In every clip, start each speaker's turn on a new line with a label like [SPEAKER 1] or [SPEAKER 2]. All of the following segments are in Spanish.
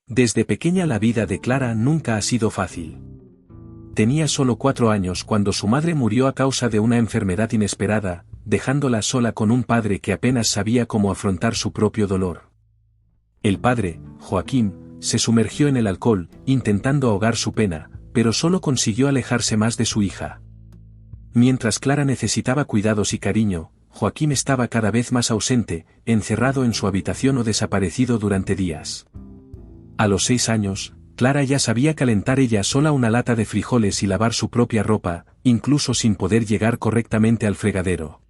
[SPEAKER 1] Desde pequeña la vida de Clara nunca ha sido fácil. Tenía solo 4 años cuando su madre murió a causa de una enfermedad inesperada, dejándola sola con un padre que apenas sabía cómo afrontar su propio dolor. El padre, Joaquín, se sumergió en el alcohol, intentando ahogar su pena, pero solo consiguió alejarse más de su hija. Mientras Clara necesitaba cuidados y cariño, Joaquín estaba cada vez más ausente, encerrado en su habitación o desaparecido durante días. A los 6 años, Clara ya sabía calentar ella sola una lata de frijoles y lavar su propia ropa, incluso sin poder llegar correctamente al fregadero.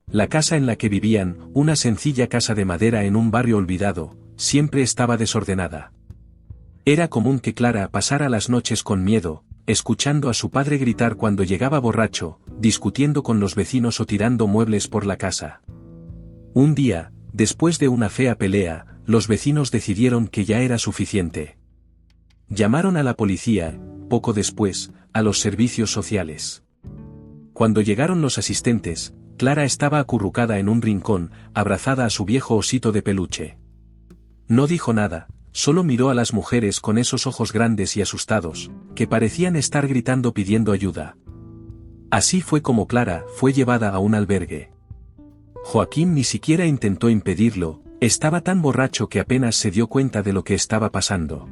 [SPEAKER 1] La casa en la que vivían, una sencilla casa de madera en un barrio olvidado, siempre estaba desordenada. Era común que Clara pasara las noches con miedo, escuchando a su padre gritar cuando llegaba borracho, discutiendo con los vecinos o tirando muebles por la casa. Un día, después de una fea pelea, los vecinos decidieron que ya era suficiente. Llamaron a la policía, poco después, a los servicios sociales. Cuando llegaron los asistentes, Clara estaba acurrucada en un rincón, abrazada a su viejo osito de peluche. No dijo nada, solo miró a las mujeres con esos ojos grandes y asustados, que parecían estar gritando pidiendo ayuda. Así fue como Clara fue llevada a un albergue. Joaquín ni siquiera intentó impedirlo, estaba tan borracho que apenas se dio cuenta de lo que estaba pasando.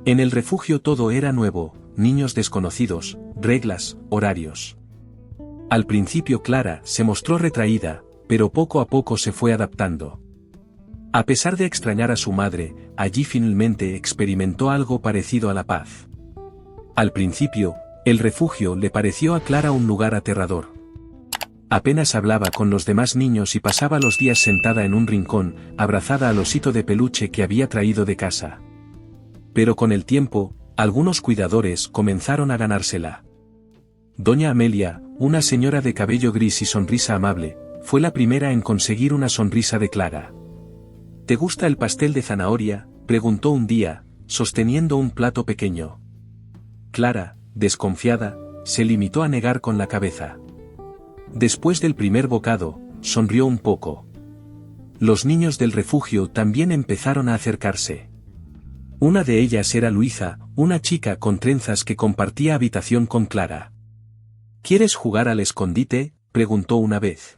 [SPEAKER 1] En el refugio todo era nuevo, niños desconocidos, reglas, horarios. Al principio Clara se mostró retraída, pero poco a poco se fue adaptando. A pesar de extrañar a su madre, allí finalmente experimentó algo parecido a la paz. Al principio, el refugio le pareció a Clara un lugar aterrador. Apenas hablaba con los demás niños y pasaba los días sentada en un rincón, abrazada al osito de peluche que había traído de casa. Pero con el tiempo, algunos cuidadores comenzaron a ganársela. Doña Amelia, una señora de cabello gris y sonrisa amable, fue la primera en conseguir una sonrisa de Clara. ¿Te gusta el pastel de zanahoria?, preguntó un día, sosteniendo un plato pequeño. Clara, desconfiada, se limitó a negar con la cabeza. Después del primer bocado, sonrió un poco. Los niños del refugio también empezaron a acercarse. Una de ellas era Luisa, una chica con trenzas que compartía habitación con Clara. ¿Quieres jugar al escondite?, preguntó una vez.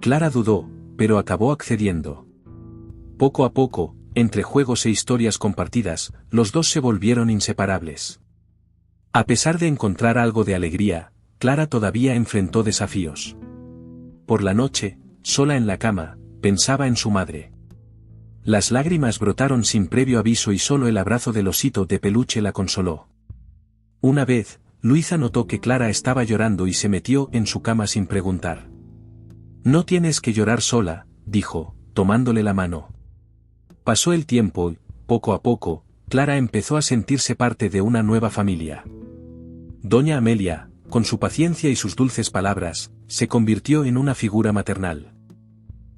[SPEAKER 1] Clara dudó, pero acabó accediendo. Poco a poco, entre juegos e historias compartidas, los dos se volvieron inseparables. A pesar de encontrar algo de alegría, Clara todavía enfrentó desafíos. Por la noche, sola en la cama, pensaba en su madre. Las lágrimas brotaron sin previo aviso y solo el abrazo del osito de peluche la consoló. Una vez, Luisa notó que Clara estaba llorando y se metió en su cama sin preguntar. «No tienes que llorar sola», dijo, tomándole la mano. Pasó el tiempo y, poco a poco, Clara empezó a sentirse parte de una nueva familia. Doña Amelia, con su paciencia y sus dulces palabras, se convirtió en una figura maternal.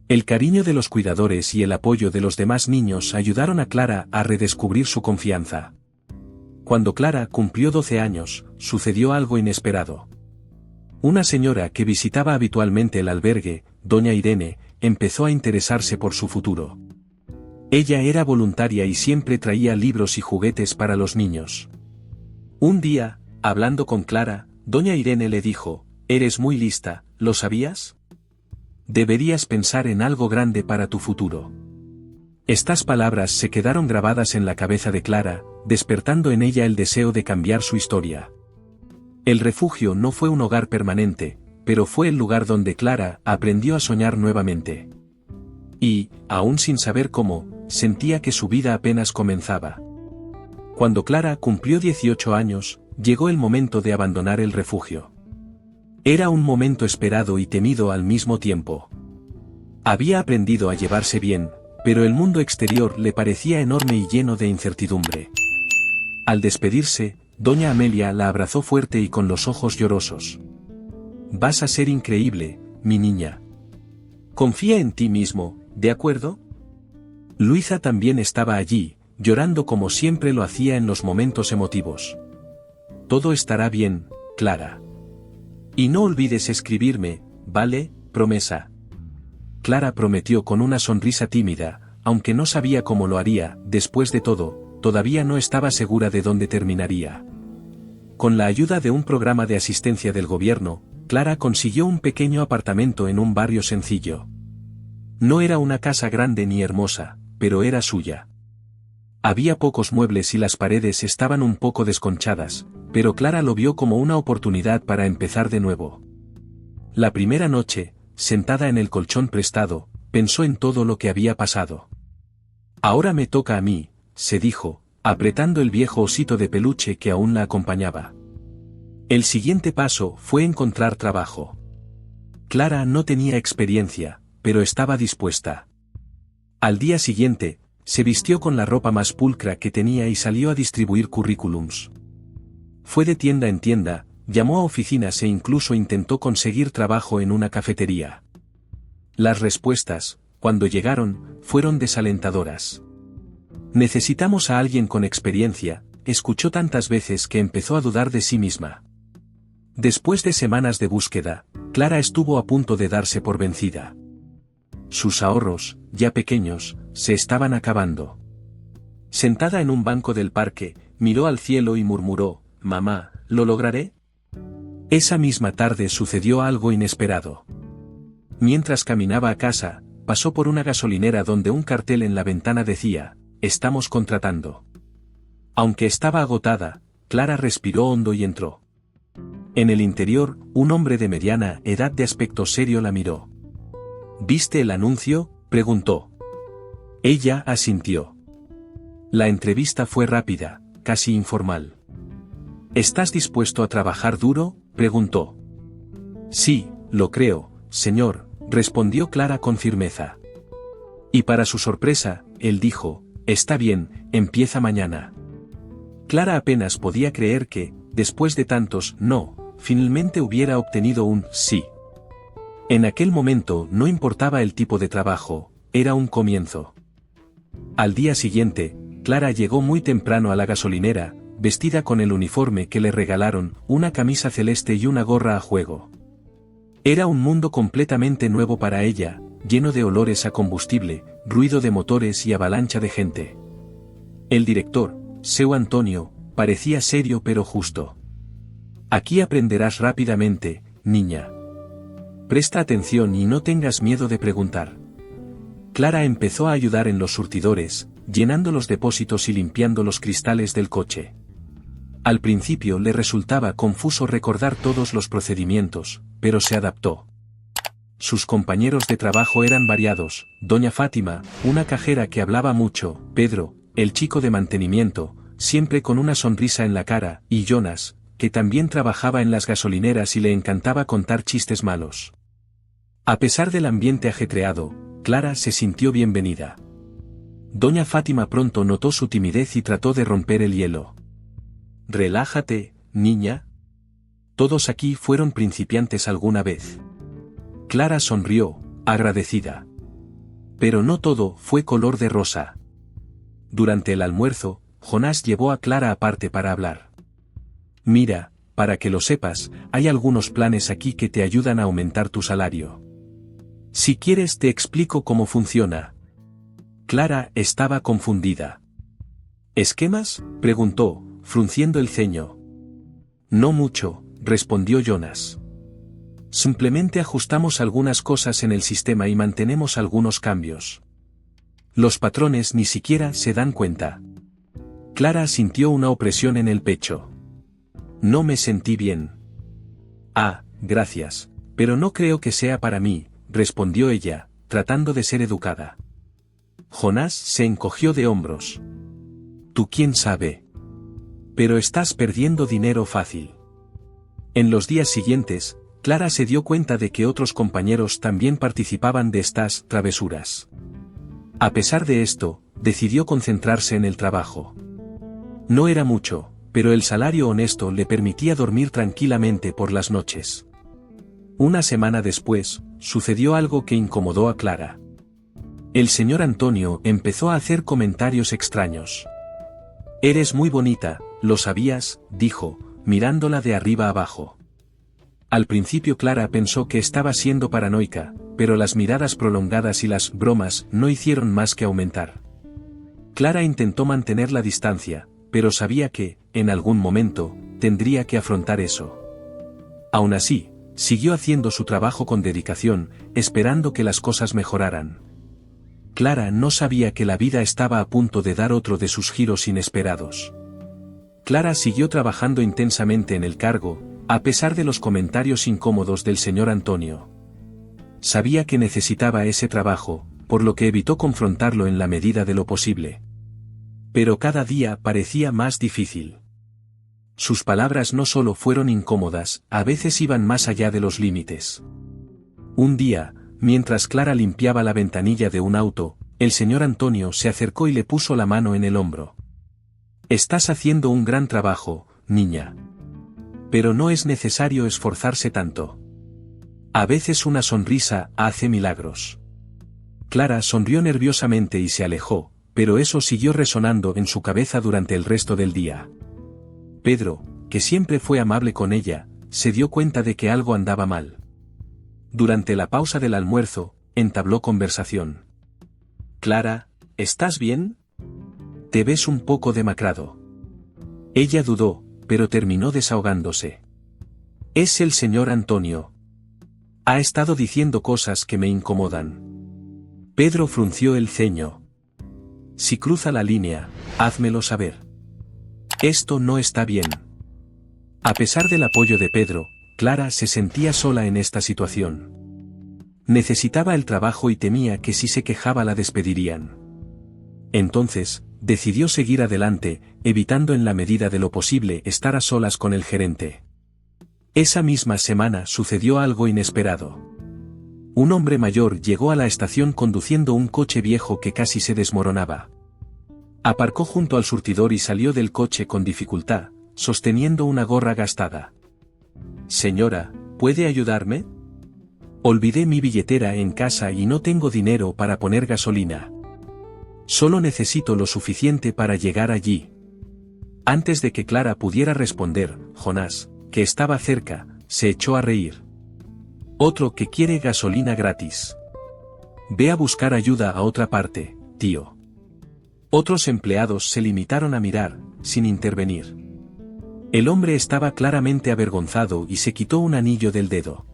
[SPEAKER 1] El cariño de los cuidadores y el apoyo de los demás niños ayudaron a Clara a redescubrir su confianza. Cuando Clara cumplió 12 años, sucedió algo inesperado. Una señora que visitaba habitualmente el albergue, doña Irene, empezó a interesarse por su futuro. Ella era voluntaria y siempre traía libros y juguetes para los niños. Un día, hablando con Clara, doña Irene le dijo: «Eres muy lista, ¿lo sabías? Deberías pensar en algo grande para tu futuro». Estas palabras se quedaron grabadas en la cabeza de Clara, despertando en ella el deseo de cambiar su historia. El refugio no fue un hogar permanente, pero fue el lugar donde Clara aprendió a soñar nuevamente. Y, aún sin saber cómo, sentía que su vida apenas comenzaba. Cuando Clara cumplió 18 años, llegó el momento de abandonar el refugio. Era un momento esperado y temido al mismo tiempo. Había aprendido a llevarse bien, pero el mundo exterior le parecía enorme y lleno de incertidumbre. Al despedirse, doña Amelia la abrazó fuerte y con los ojos llorosos. «Vas a ser increíble, mi niña. Confía en ti mismo, ¿de acuerdo?». Luisa también estaba allí, llorando como siempre lo hacía en los momentos emotivos. «Todo estará bien, Clara. Y no olvides escribirme, ¿vale? Promesa». Clara prometió con una sonrisa tímida, aunque no sabía cómo lo haría. Después de todo, todavía no estaba segura de dónde terminaría. Con la ayuda de un programa de asistencia del gobierno, Clara consiguió un pequeño apartamento en un barrio sencillo. No era una casa grande ni hermosa, pero era suya. Había pocos muebles y las paredes estaban un poco desconchadas, pero Clara lo vio como una oportunidad para empezar de nuevo. La primera noche, sentada en el colchón prestado, pensó en todo lo que había pasado. Ahora me toca a mí, se dijo, apretando el viejo osito de peluche que aún la acompañaba. El siguiente paso fue encontrar trabajo. Clara no tenía experiencia, pero estaba dispuesta. Al día siguiente, se vistió con la ropa más pulcra que tenía y salió a distribuir currículums. Fue de tienda en tienda, llamó a oficinas e incluso intentó conseguir trabajo en una cafetería. Las respuestas, cuando llegaron, fueron desalentadoras. Necesitamos a alguien con experiencia, escuchó tantas veces que empezó a dudar de sí misma. Después de semanas de búsqueda, Clara estuvo a punto de darse por vencida. Sus ahorros, ya pequeños, se estaban acabando. Sentada en un banco del parque, miró al cielo y murmuró, «Mamá, ¿lo lograré?». Esa misma tarde sucedió algo inesperado. Mientras caminaba a casa, pasó por una gasolinera donde un cartel en la ventana decía, «Estamos contratando». Aunque estaba agotada, Clara respiró hondo y entró. En el interior, un hombre de mediana edad de aspecto serio la miró. «¿Viste el anuncio?», preguntó. Ella asintió. La entrevista fue rápida, casi informal. «¿Estás dispuesto a trabajar duro?», preguntó. «Sí, lo creo, señor», respondió Clara con firmeza. Y para su sorpresa, él dijo, «Está bien, empieza mañana». Clara apenas podía creer que, después de tantos «no», finalmente hubiera obtenido un «sí». En aquel momento no importaba el tipo de trabajo, era un comienzo. Al día siguiente, Clara llegó muy temprano a la gasolinera, vestida con el uniforme que le regalaron, una camisa celeste y una gorra a juego. Era un mundo completamente nuevo para ella, lleno de olores a combustible, ruido de motores y avalancha de gente. El director, Seu Antonio, parecía serio pero justo. «Aquí aprenderás rápidamente, niña. Presta atención y no tengas miedo de preguntar». Clara empezó a ayudar en los surtidores, llenando los depósitos y limpiando los cristales del coche. Al principio le resultaba confuso recordar todos los procedimientos, pero se adaptó. Sus compañeros de trabajo eran variados: doña Fátima, una cajera que hablaba mucho, Pedro, el chico de mantenimiento, siempre con una sonrisa en la cara, y Jonas, que también trabajaba en las gasolineras y le encantaba contar chistes malos. A pesar del ambiente ajetreado, Clara se sintió bienvenida. Doña Fátima pronto notó su timidez y trató de romper el hielo. «Relájate, niña. Todos aquí fueron principiantes alguna vez». Clara sonrió, agradecida. Pero no todo fue color de rosa. Durante el almuerzo, Jonás llevó a Clara aparte para hablar. «Mira, para que lo sepas, hay algunos planes aquí que te ayudan a aumentar tu salario. Si quieres te explico cómo funciona». Clara estaba confundida. «¿Esquemas?», preguntó, frunciendo el ceño. «No mucho», respondió Jonas. «Simplemente ajustamos algunas cosas en el sistema y mantenemos algunos cambios. Los patrones ni siquiera se dan cuenta». Clara sintió una opresión en el pecho. «No me sentí bien». «Ah, gracias, pero no creo que sea para mí», respondió ella, tratando de ser educada. Jonás se encogió de hombros. «¿Tú quién sabe? Pero estás perdiendo dinero fácil». En los días siguientes, Clara se dio cuenta de que otros compañeros también participaban de estas travesuras. A pesar de esto, decidió concentrarse en el trabajo. No era mucho, pero el salario honesto le permitía dormir tranquilamente por las noches. Una semana después, sucedió algo que incomodó a Clara. El señor Antonio empezó a hacer comentarios extraños. «Eres muy bonita, ¿lo sabías?», dijo, mirándola de arriba abajo. Al principio Clara pensó que estaba siendo paranoica, pero las miradas prolongadas y las bromas no hicieron más que aumentar. Clara intentó mantener la distancia, pero sabía que, en algún momento, tendría que afrontar eso. Aún así, siguió haciendo su trabajo con dedicación, esperando que las cosas mejoraran. Clara no sabía que la vida estaba a punto de dar otro de sus giros inesperados. Clara siguió trabajando intensamente en el cargo, a pesar de los comentarios incómodos del señor Antonio. Sabía que necesitaba ese trabajo, por lo que evitó confrontarlo en la medida de lo posible. Pero cada día parecía más difícil. Sus palabras no solo fueron incómodas, a veces iban más allá de los límites. Un día, mientras Clara limpiaba la ventanilla de un auto, el señor Antonio se acercó y le puso la mano en el hombro. «Estás haciendo un gran trabajo, niña. Pero no es necesario esforzarse tanto. A veces una sonrisa hace milagros». Clara sonrió nerviosamente y se alejó, pero eso siguió resonando en su cabeza durante el resto del día. Pedro, que siempre fue amable con ella, se dio cuenta de que algo andaba mal. Durante la pausa del almuerzo, entabló conversación. «Clara, ¿estás bien? Te ves un poco demacrado». Ella dudó, pero terminó desahogándose. «Es el señor Antonio. Ha estado diciendo cosas que me incomodan». Pedro frunció el ceño. «Si cruza la línea, házmelo saber. Esto no está bien». A pesar del apoyo de Pedro, Clara se sentía sola en esta situación. Necesitaba el trabajo y temía que si se quejaba la despedirían. Entonces, decidió seguir adelante, evitando en la medida de lo posible estar a solas con el gerente. Esa misma semana sucedió algo inesperado. Un hombre mayor llegó a la estación conduciendo un coche viejo que casi se desmoronaba. Aparcó junto al surtidor y salió del coche con dificultad, sosteniendo una gorra gastada. «Señora, ¿puede ayudarme? Olvidé mi billetera en casa y no tengo dinero para poner gasolina. Solo necesito lo suficiente para llegar allí». Antes de que Clara pudiera responder, Jonás, que estaba cerca, se echó a reír. «Otro que quiere gasolina gratis. Ve a buscar ayuda a otra parte, tío». Otros empleados se limitaron a mirar, sin intervenir. El hombre estaba claramente avergonzado y se quitó un anillo del dedo.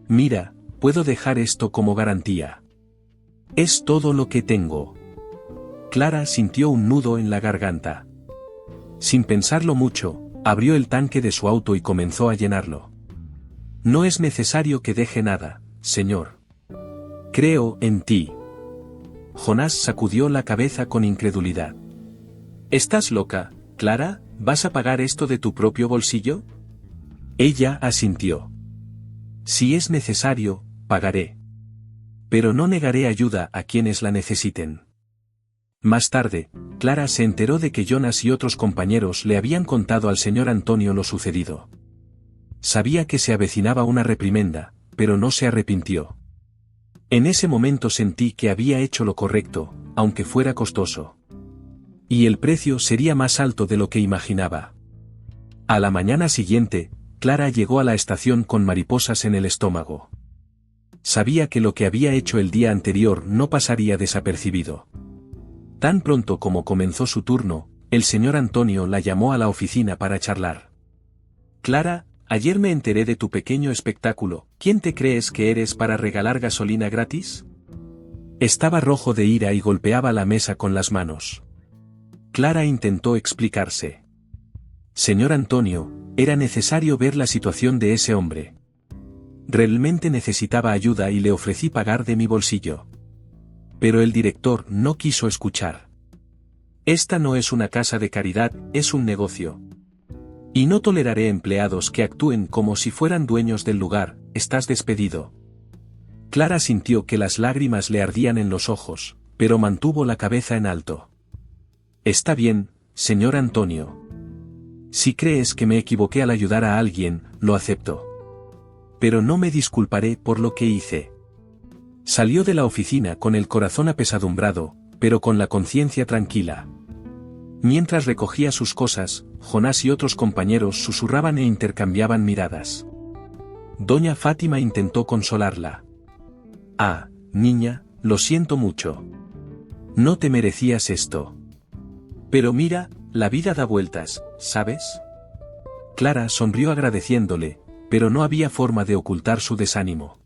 [SPEAKER 1] «Mira, puedo dejar esto como garantía. Es todo lo que tengo». Clara sintió un nudo en la garganta. Sin pensarlo mucho, abrió el tanque de su auto y comenzó a llenarlo. «No es necesario que deje nada, señor. Creo en ti». Jonás sacudió la cabeza con incredulidad. «¿Estás loca, Clara? ¿Vas a pagar esto de tu propio bolsillo?» Ella asintió. «Si es necesario, pagaré. Pero no negaré ayuda a quienes la necesiten». Más tarde, Clara se enteró de que Jonas y otros compañeros le habían contado al señor Antonio lo sucedido. Sabía que se avecinaba una reprimenda, pero no se arrepintió. En ese momento sentí que había hecho lo correcto, aunque fuera costoso. Y el precio sería más alto de lo que imaginaba. A la mañana siguiente, Clara llegó a la estación con mariposas en el estómago. Sabía que lo que había hecho el día anterior no pasaría desapercibido. Tan pronto como comenzó su turno, el señor Antonio la llamó a la oficina para charlar. «Clara, ayer me enteré de tu pequeño espectáculo. ¿Quién te crees que eres para regalar gasolina gratis?» Estaba rojo de ira y golpeaba la mesa con las manos. Clara intentó explicarse. «Señor Antonio, era necesario ver la situación de ese hombre. Realmente necesitaba ayuda y le ofrecí pagar de mi bolsillo. Pero el director no quiso escuchar. Esta no es una casa de caridad, es un negocio. Y no toleraré empleados que actúen como si fueran dueños del lugar. Estás despedido». Clara sintió que las lágrimas le ardían en los ojos, pero mantuvo la cabeza en alto. «Está bien, señor Antonio. Si crees que me equivoqué al ayudar a alguien, lo acepto. Pero no me disculparé por lo que hice». Salió de la oficina con el corazón apesadumbrado, pero con la conciencia tranquila. Mientras recogía sus cosas, Jonás y otros compañeros susurraban e intercambiaban miradas. Doña Fátima intentó consolarla. Ah, niña, lo siento mucho. No te merecías esto. Pero mira, la vida da vueltas, ¿sabes? Clara sonrió agradeciéndole, pero no había forma de ocultar su desánimo.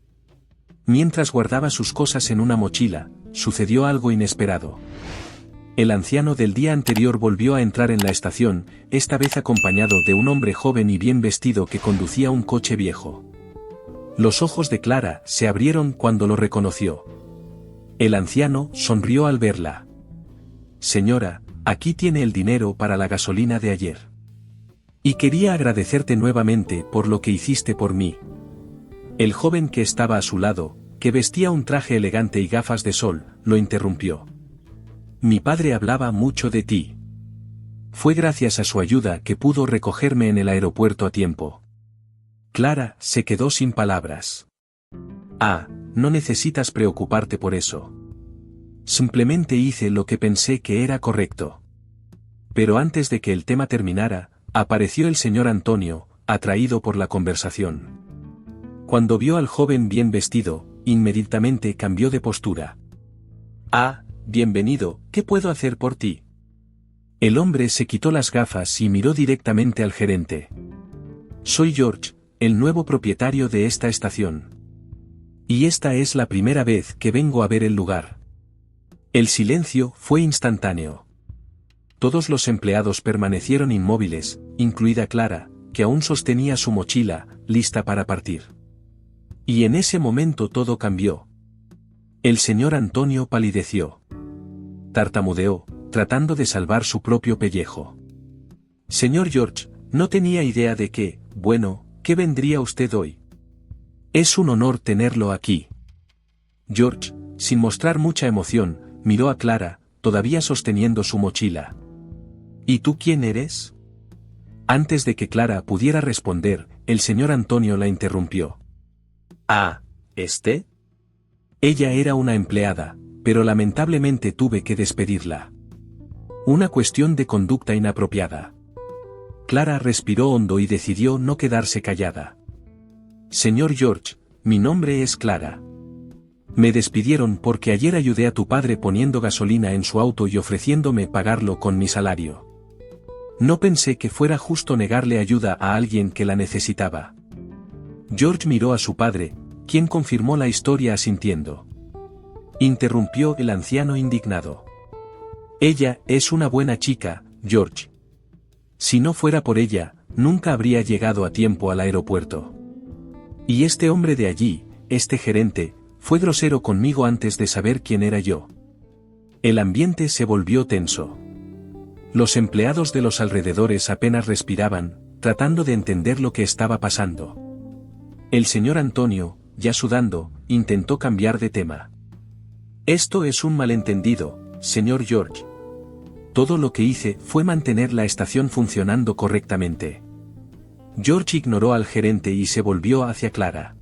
[SPEAKER 1] Mientras guardaba sus cosas en una mochila, sucedió algo inesperado. El anciano del día anterior volvió a entrar en la estación, esta vez acompañado de un hombre joven y bien vestido que conducía un coche viejo. Los ojos de Clara se abrieron cuando lo reconoció. El anciano sonrió al verla. Señora, aquí tiene el dinero para la gasolina de ayer. Y quería agradecerte nuevamente por lo que hiciste por mí. El joven que estaba a su lado, que vestía un traje elegante y gafas de sol, lo interrumpió. Mi padre hablaba mucho de ti. Fue gracias a su ayuda que pudo recogerme en el aeropuerto a tiempo. Clara se quedó sin palabras. Ah, no necesitas preocuparte por eso. Simplemente hice lo que pensé que era correcto. Pero antes de que el tema terminara, apareció el señor Antonio, atraído por la conversación. Cuando vio al joven bien vestido, inmediatamente cambió de postura. Ah, bienvenido, ¿qué puedo hacer por ti? El hombre se quitó las gafas y miró directamente al gerente. Soy George, el nuevo propietario de esta estación. Y esta es la primera vez que vengo a ver el lugar. El silencio fue instantáneo. Todos los empleados permanecieron inmóviles, incluida Clara, que aún sostenía su mochila, lista para partir. Y en ese momento todo cambió. El señor Antonio palideció. Tartamudeó, tratando de salvar su propio pellejo. Señor George, no tenía idea de que, bueno, ¿qué vendría usted hoy? Es un honor tenerlo aquí. George, sin mostrar mucha emoción, miró a Clara, todavía sosteniendo su mochila. ¿Y tú quién eres? Antes de que Clara pudiera responder, el señor Antonio la interrumpió. Ah, ¿este? Ella era una empleada, pero lamentablemente tuve que despedirla. Una cuestión de conducta inapropiada. Clara respiró hondo y decidió no quedarse callada. Señor George, mi nombre es Clara. Me despidieron porque ayer ayudé a tu padre poniendo gasolina en su auto y ofreciéndome pagarlo con mi salario. No pensé que fuera justo negarle ayuda a alguien que la necesitaba. George miró a su padre, quien confirmó la historia asintiendo. Interrumpió el anciano indignado. Ella es una buena chica, George. Si no fuera por ella, nunca habría llegado a tiempo al aeropuerto. Y este hombre de allí, este gerente, fue grosero conmigo antes de saber quién era yo. El ambiente se volvió tenso. Los empleados de los alrededores apenas respiraban, tratando de entender lo que estaba pasando. El señor Antonio, ya sudando, intentó cambiar de tema. Esto es un malentendido, señor George. Todo lo que hice fue mantener la estación funcionando correctamente. George ignoró al gerente y se volvió hacia Clara.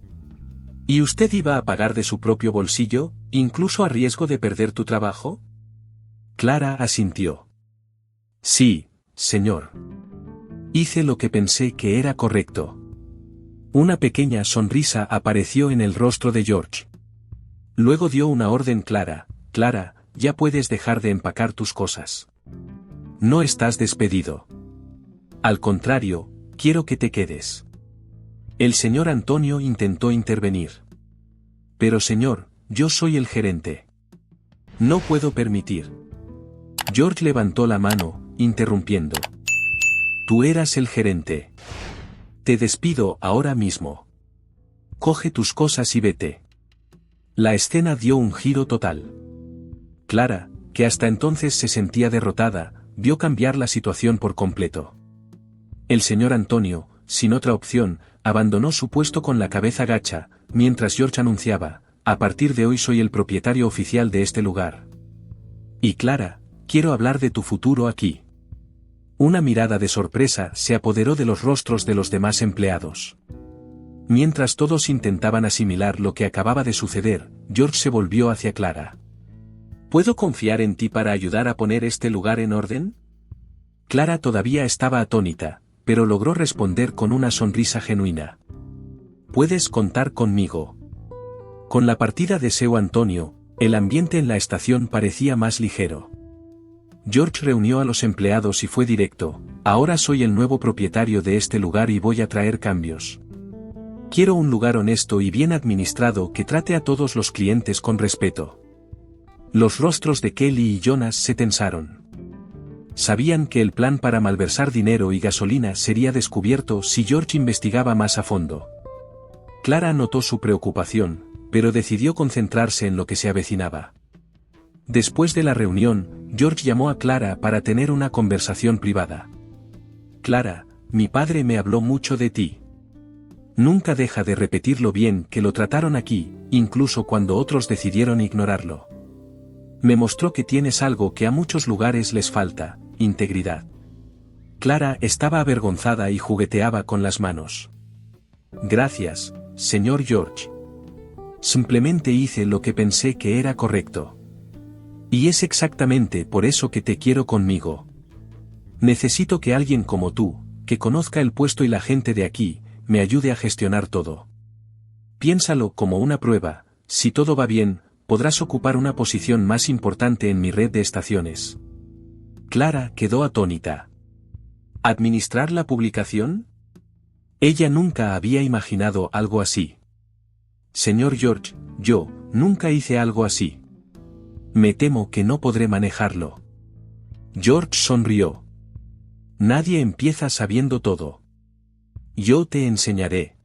[SPEAKER 1] ¿Y usted iba a pagar de su propio bolsillo, incluso a riesgo de perder tu trabajo? Clara asintió. Sí, señor. Hice lo que pensé que era correcto. Una pequeña sonrisa apareció en el rostro de George. Luego dio una orden clara. Clara, ya puedes dejar de empacar tus cosas. No estás despedido. Al contrario, quiero que te quedes. El señor Antonio intentó intervenir. Pero señor, yo soy el gerente. No puedo permitir. George levantó la mano, interrumpiendo. Tú eras el gerente. Te despido ahora mismo. Coge tus cosas y vete. La escena dio un giro total. Clara, que hasta entonces se sentía derrotada, vio cambiar la situación por completo. El señor Antonio, sin otra opción, abandonó su puesto con la cabeza gacha, mientras George anunciaba, a partir de hoy soy el propietario oficial de este lugar. Y Clara, quiero hablar de tu futuro aquí. Una mirada de sorpresa se apoderó de los rostros de los demás empleados. Mientras todos intentaban asimilar lo que acababa de suceder, George se volvió hacia Clara. ¿Puedo confiar en ti para ayudar a poner este lugar en orden? Clara todavía estaba atónita, pero logró responder con una sonrisa genuina. Puedes contar conmigo. Con la partida de Seu Antonio, el ambiente en la estación parecía más ligero. George reunió a los empleados y fue directo: ahora soy el nuevo propietario de este lugar y voy a traer cambios. Quiero un lugar honesto y bien administrado que trate a todos los clientes con respeto. Los rostros de Kelly y Jonas se tensaron. Sabían que el plan para malversar dinero y gasolina sería descubierto si George investigaba más a fondo. Clara notó su preocupación, pero decidió concentrarse en lo que se avecinaba. Después de la reunión, George llamó a Clara para tener una conversación privada. Clara, mi padre me habló mucho de ti. Nunca deja de repetir lo bien que lo trataron aquí, incluso cuando otros decidieron ignorarlo. Me mostró que tienes algo que a muchos lugares les falta: integridad. Clara estaba avergonzada y jugueteaba con las manos. Gracias, señor George. Simplemente hice lo que pensé que era correcto. Y es exactamente por eso que te quiero conmigo. Necesito que alguien como tú, que conozca el puesto y la gente de aquí, me ayude a gestionar todo. Piénsalo como una prueba: si todo va bien, podrás ocupar una posición más importante en mi red de estaciones. Clara quedó atónita. ¿Administrar la publicación? Ella nunca había imaginado algo así. Señor George, yo nunca hice algo así. Me temo que no podré manejarlo. George sonrió. Nadie empieza sabiendo todo. Yo te enseñaré.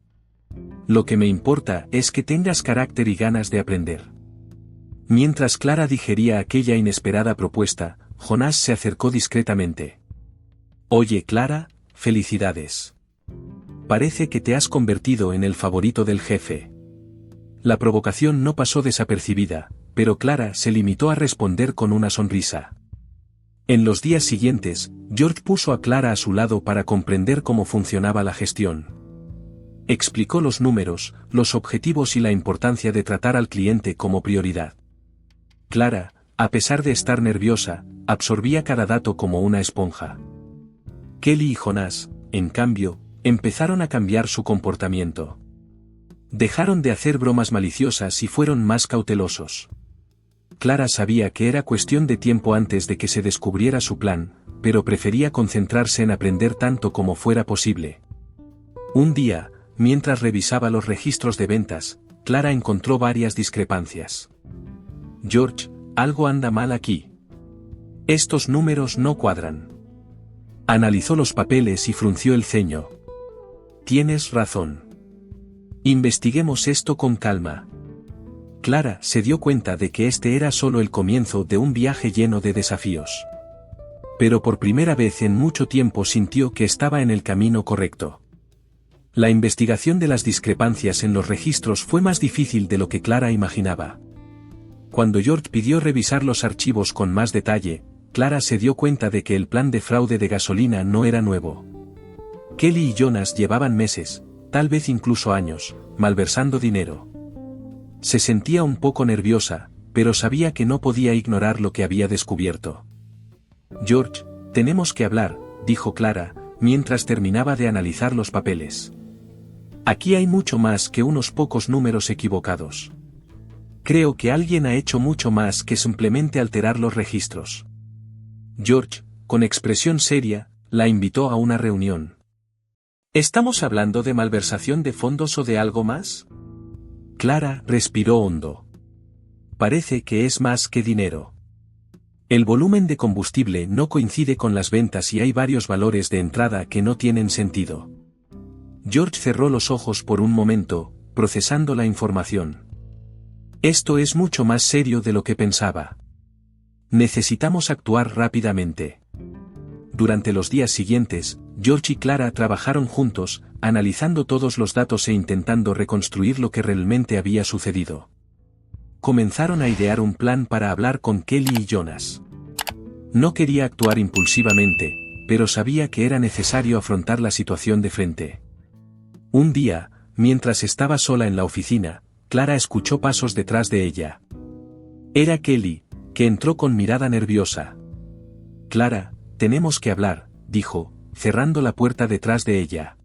[SPEAKER 1] Lo que me importa es que tengas carácter y ganas de aprender. Mientras Clara digería aquella inesperada propuesta, Jonas se acercó discretamente. Oye Clara, felicidades. Parece que te has convertido en el favorito del jefe. La provocación no pasó desapercibida, pero Clara se limitó a responder con una sonrisa. En los días siguientes, George puso a Clara a su lado para comprender cómo funcionaba la gestión. Explicó los números, los objetivos y la importancia de tratar al cliente como prioridad. Clara, a pesar de estar nerviosa, absorbía cada dato como una esponja. Kelly y Jonas, en cambio, empezaron a cambiar su comportamiento. Dejaron de hacer bromas maliciosas y fueron más cautelosos. Clara sabía que era cuestión de tiempo antes de que se descubriera su plan, pero prefería concentrarse en aprender tanto como fuera posible. Un día, mientras revisaba los registros de ventas, Clara encontró varias discrepancias. George, algo anda mal aquí. Estos números no cuadran. Analizó los papeles y frunció el ceño. Tienes razón. Investiguemos esto con calma. Clara se dio cuenta de que este era solo el comienzo de un viaje lleno de desafíos. Pero por primera vez en mucho tiempo sintió que estaba en el camino correcto. La investigación de las discrepancias en los registros fue más difícil de lo que Clara imaginaba. Cuando George pidió revisar los archivos con más detalle, Clara se dio cuenta de que el plan de fraude de gasolina no era nuevo. Kelly y Jonas llevaban meses, tal vez incluso años, malversando dinero. Se sentía un poco nerviosa, pero sabía que no podía ignorar lo que había descubierto. George, tenemos que hablar, dijo Clara, mientras terminaba de analizar los papeles. Aquí hay mucho más que unos pocos números equivocados. Creo que alguien ha hecho mucho más que simplemente alterar los registros. George, con expresión seria, la invitó a una reunión. ¿Estamos hablando de malversación de fondos o de algo más? Clara respiró hondo. Parece que es más que dinero. El volumen de combustible no coincide con las ventas y hay varios valores de entrada que no tienen sentido. George cerró los ojos por un momento, procesando la información. Esto es mucho más serio de lo que pensaba. Necesitamos actuar rápidamente. Durante los días siguientes, George y Clara trabajaron juntos, analizando todos los datos e intentando reconstruir lo que realmente había sucedido. Comenzaron a idear un plan para hablar con Kelly y Jonas. No quería actuar impulsivamente, pero sabía que era necesario afrontar la situación de frente. Un día, mientras estaba sola en la oficina, Clara escuchó pasos detrás de ella. Era Kelly, que entró con mirada nerviosa. Clara, tenemos que hablar, dijo, cerrando la puerta detrás de ella.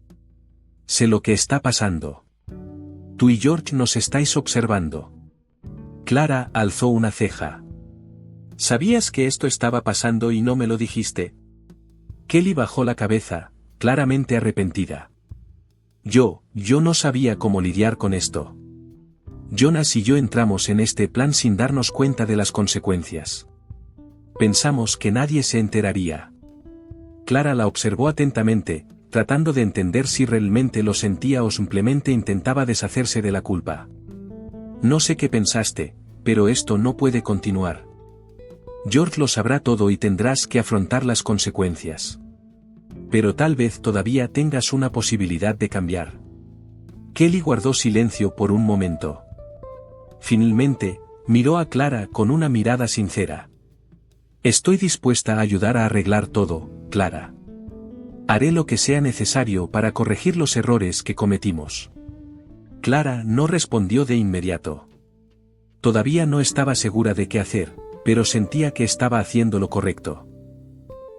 [SPEAKER 1] Sé lo que está pasando. Tú y George nos estáis observando. Clara alzó una ceja. ¿Sabías que esto estaba pasando y no me lo dijiste? Kelly bajó la cabeza, claramente arrepentida. Yo no sabía cómo lidiar con esto. Jonas y yo entramos en este plan sin darnos cuenta de las consecuencias. Pensamos que nadie se enteraría. Clara la observó atentamente, tratando de entender si realmente lo sentía o simplemente intentaba deshacerse de la culpa. No sé qué pensaste, pero esto no puede continuar. George lo sabrá todo y tendrás que afrontar las consecuencias. Pero tal vez todavía tengas una posibilidad de cambiar. Kelly guardó silencio por un momento. Finalmente, miró a Clara con una mirada sincera. Estoy dispuesta a ayudar a arreglar todo, Clara. Haré lo que sea necesario para corregir los errores que cometimos. Clara no respondió de inmediato. Todavía no estaba segura de qué hacer, pero sentía que estaba haciendo lo correcto.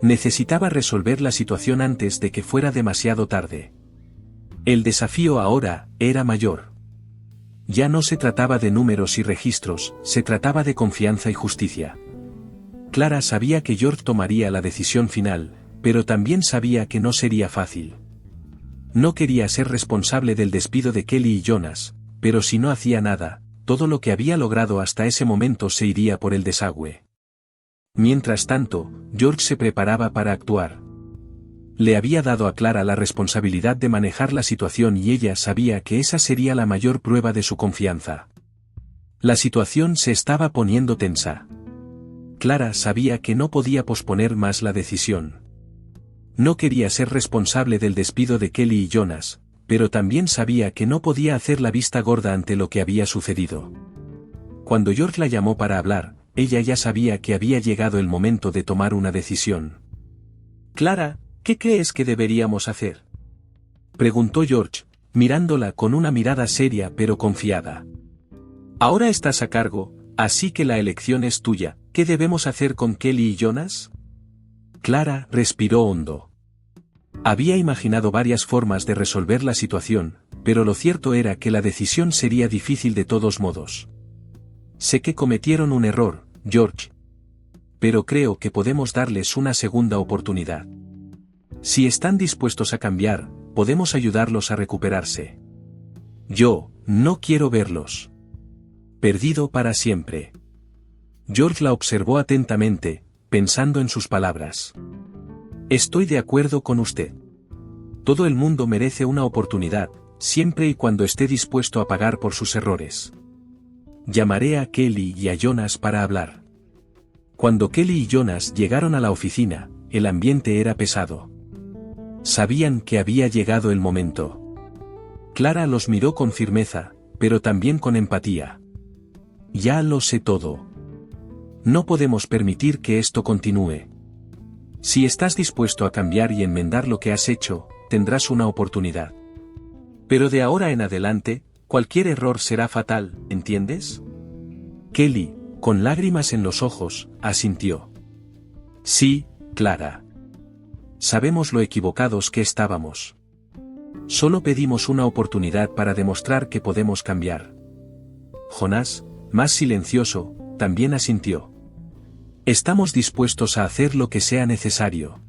[SPEAKER 1] Necesitaba resolver la situación antes de que fuera demasiado tarde. El desafío ahora era mayor. Ya no se trataba de números y registros, se trataba de confianza y justicia. Clara sabía que George tomaría la decisión final, pero también sabía que no sería fácil. No quería ser responsable del despido de Kelly y Jonas, pero si no hacía nada, todo lo que había logrado hasta ese momento se iría por el desagüe. Mientras tanto, George se preparaba para actuar. Le había dado a Clara la responsabilidad de manejar la situación y ella sabía que esa sería la mayor prueba de su confianza. La situación se estaba poniendo tensa. Clara sabía que no podía posponer más la decisión. No quería ser responsable del despido de Kelly y Jonas, pero también sabía que no podía hacer la vista gorda ante lo que había sucedido. Cuando George la llamó para hablar, ella ya sabía que había llegado el momento de tomar una decisión. «Clara, ¿qué crees que deberíamos hacer?», preguntó George, mirándola con una mirada seria pero confiada. «Ahora estás a cargo, así que la elección es tuya. ¿Qué debemos hacer con Kelly y Jonas?». Clara respiró hondo. Había imaginado varias formas de resolver la situación, pero lo cierto era que la decisión sería difícil de todos modos. «Sé que cometieron un error, George. Pero creo que podemos darles una segunda oportunidad. Si están dispuestos a cambiar, podemos ayudarlos a recuperarse. Yo no quiero verlos perdido para siempre». George la observó atentamente, pensando en sus palabras. «Estoy de acuerdo con usted. Todo el mundo merece una oportunidad, siempre y cuando esté dispuesto a pagar por sus errores. Llamaré a Kelly y a Jonas para hablar». Cuando Kelly y Jonas llegaron a la oficina, el ambiente era pesado. Sabían que había llegado el momento. Clara los miró con firmeza, pero también con empatía. «Ya lo sé todo. No podemos permitir que esto continúe. Si estás dispuesto a cambiar y enmendar lo que has hecho, tendrás una oportunidad. Pero de ahora en adelante, cualquier error será fatal, ¿entiendes?». Kelly, con lágrimas en los ojos, asintió. «Sí, Clara. Sabemos lo equivocados que estábamos. Solo pedimos una oportunidad para demostrar que podemos cambiar». Jonas, más silencioso, también asintió. «Estamos dispuestos a hacer lo que sea necesario».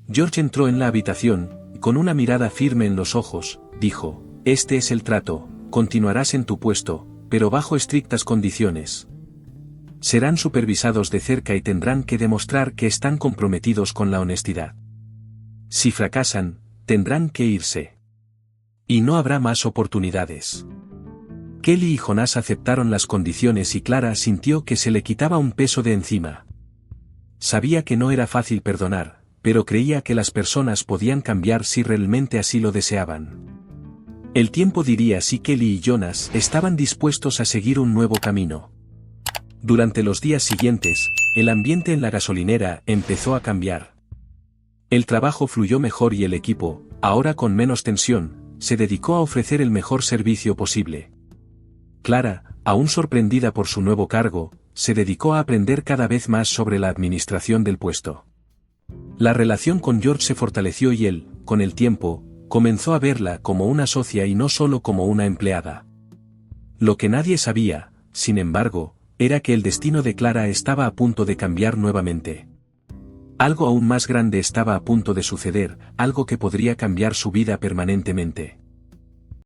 [SPEAKER 1] George entró en la habitación, y con una mirada firme en los ojos, dijo: «Este es el trato, continuarás en tu puesto, pero bajo estrictas condiciones. Serán supervisados de cerca y tendrán que demostrar que están comprometidos con la honestidad. Si fracasan, tendrán que irse. Y no habrá más oportunidades». Kelly y Jonas aceptaron las condiciones y Clara sintió que se le quitaba un peso de encima. Sabía que no era fácil perdonar, pero creía que las personas podían cambiar si realmente así lo deseaban. El tiempo diría si Kelly y Jonas estaban dispuestos a seguir un nuevo camino. Durante los días siguientes, el ambiente en la gasolinera empezó a cambiar. El trabajo fluyó mejor y el equipo, ahora con menos tensión, se dedicó a ofrecer el mejor servicio posible. Clara, aún sorprendida por su nuevo cargo, se dedicó a aprender cada vez más sobre la administración del puesto. La relación con George se fortaleció y él, con el tiempo, comenzó a verla como una socia y no solo como una empleada. Lo que nadie sabía, sin embargo, era que el destino de Clara estaba a punto de cambiar nuevamente. Algo aún más grande estaba a punto de suceder, algo que podría cambiar su vida permanentemente.